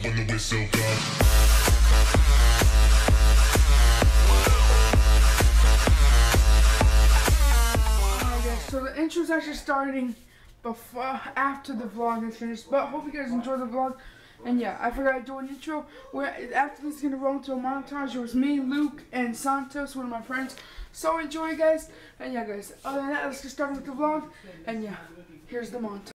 when the whistle comes. So the intro's actually starting after the vlog is finished, but hope you guys enjoy the vlog. And yeah, I forgot to do an intro. After this is going to roll into a montage. It was me, Luke, and Santos, one of my friends. So enjoy, guys. And yeah, guys, other than that, let's get started with the vlog. And yeah, here's the montage.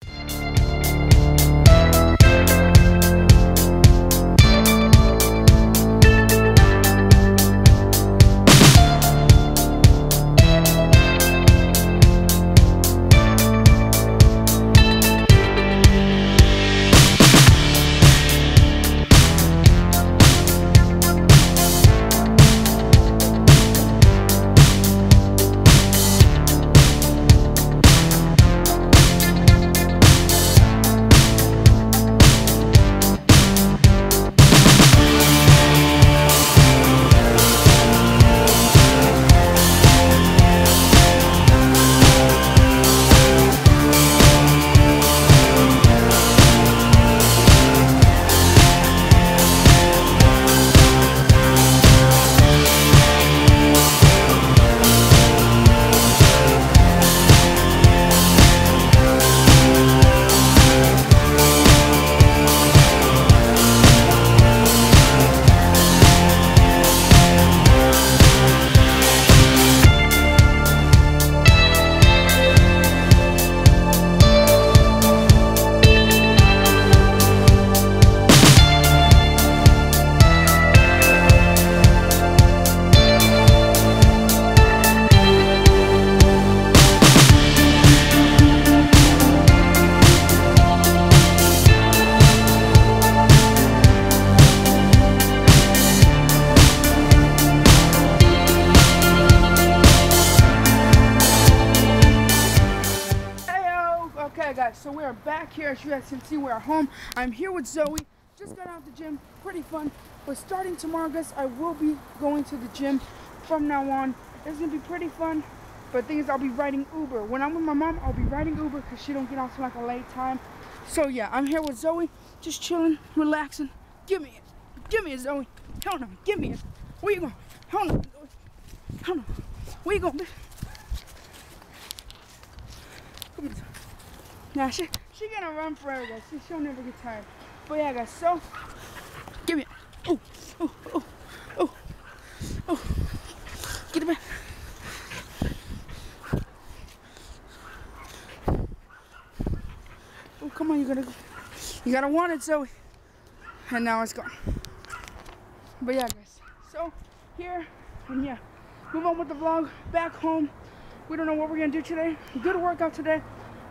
Okay guys, so we are back here. As you guys can see, we're at home. I'm here with Zoe. Just got out the gym, pretty fun. But starting tomorrow, guys, I will be going to the gym from now on. It's gonna be pretty fun. But the thing is, I'll be riding Uber. When I'm with my mom, I'll be riding Uber because she don't get off till like a late time. So yeah, I'm here with Zoe, just chilling, relaxing. Give me it, Zoe. Hell no, give me it. Where you going? Hell no, Zoe. Hell no. Where you going, bitch? Come here, Zoe. Nah, she gonna run forever, guys. She'll never get tired. But yeah, guys, so give me it. Oh, oh, oh, oh, oh. Get it back. Oh, come on, you gotta want it, Zoe. And now it's gone. But yeah, guys. So here, and yeah, move on with the vlog. Back home. We don't know what we're gonna do today. Good workout today.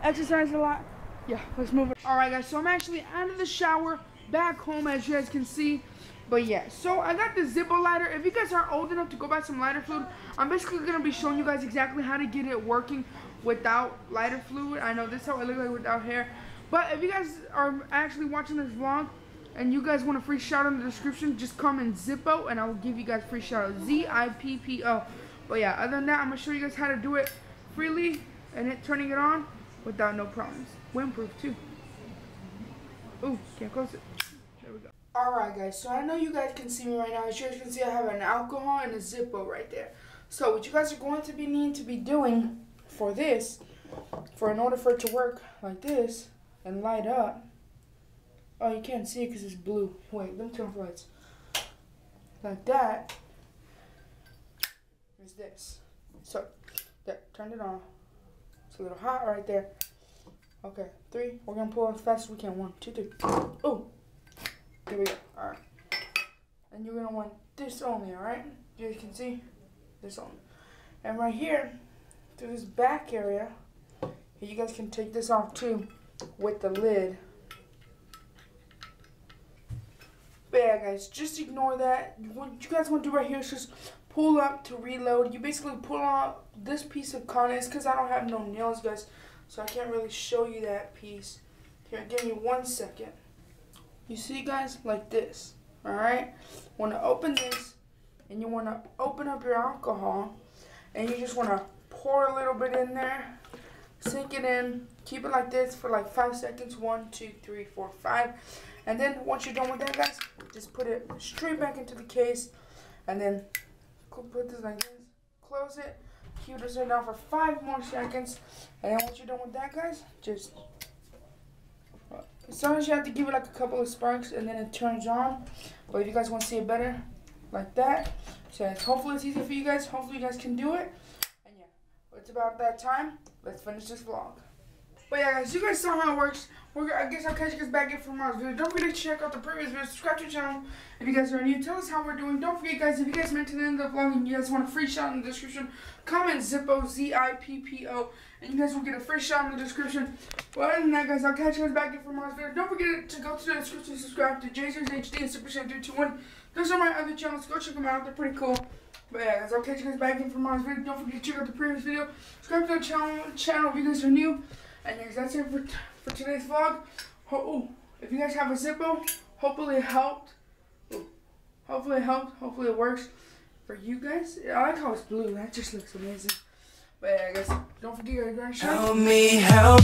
Exercise a lot. Yeah, let's move it. Alright guys, so I'm actually out of the shower, back home as you guys can see. But yeah, so I got the Zippo lighter. If you guys are old enough to go buy some lighter fluid, I'm basically going to be showing you guys exactly how to get it working without lighter fluid. I know this is how it looks like without hair. But if you guys are actually watching this vlog and you guys want a free shout out in the description, just comment Zippo and I will give you guys a free shout out. Z-I-P-P-O. But yeah, other than that, I'm going to show you guys how to do it freely and turning it on without no problems. Windproof too. Ooh, can't close it. There we go. Alright guys, so I know you guys can see me right now. As you guys can see, I have an alcohol and a Zippo right there. So what you guys are going to be needing to be doing for this, in order for it to work like this and light up. Oh, you can't see it because it's blue. Wait, let me turn off the lights. Like that is this. So, there, turned it on. It's a little hot right there. Okay, 3. We're gonna pull as fast as we can. 1, 2, 3. Oh, here we go. All right. And you're gonna want this only. All right. You guys can see this only. And right here, through this back area, you guys can take this off too with the lid. But yeah, guys, just ignore that. What you guys want to do right here is just pull up to reload. You basically pull out this piece of cotton. It's because I don't have no nails, guys, so I can't really show you that piece. Here, give me 1 second. You see, guys, like this. Alright? Want to open this, and you want to open up your alcohol, and you just want to pour a little bit in there, sink it in, keep it like this for like 5 seconds. 1, 2, 3, 4, 5. And then once you're done with that, guys, just put it straight back into the case, and then put this like this, close it, keep this right down for 5 more seconds, and then once you're done with that, guys, just sometimes you have to give it like a couple of sparks and then it turns on. But if you guys want to see it better, like that, so hopefully it's easy for you guys. Hopefully you guys can do it. And yeah, it's about that time. Let's finish this vlog. But yeah, guys, you guys saw how it works. I guess I'll catch you guys back in for tomorrow's video. Don't forget to check out the previous video. Subscribe to the channel if you guys are new. Tell us how we're doing. Don't forget, guys, if you guys meant to the end of the vlog and you guys want a free shout in the description, comment Zippo, Z-I-P-P-O, and you guys will get a free shout in the description. Well, other than that, guys, I'll catch you guys back in for tomorrow's video. Don't forget to go to the description and subscribe to JZ's HD and Super Saiyan 321. Those are my other channels. Go check them out. They're pretty cool. But yeah, guys, I'll catch you guys back in for tomorrow's video. Don't forget to check out the previous video. Subscribe to the channel if you guys are new. And guys, that's it for today's vlog. If you guys have a Zippo, hopefully it helped. Hopefully it helped. Hopefully it works for you guys. I like how it's blue. That just looks amazing. But yeah, guys, don't forget to help me help.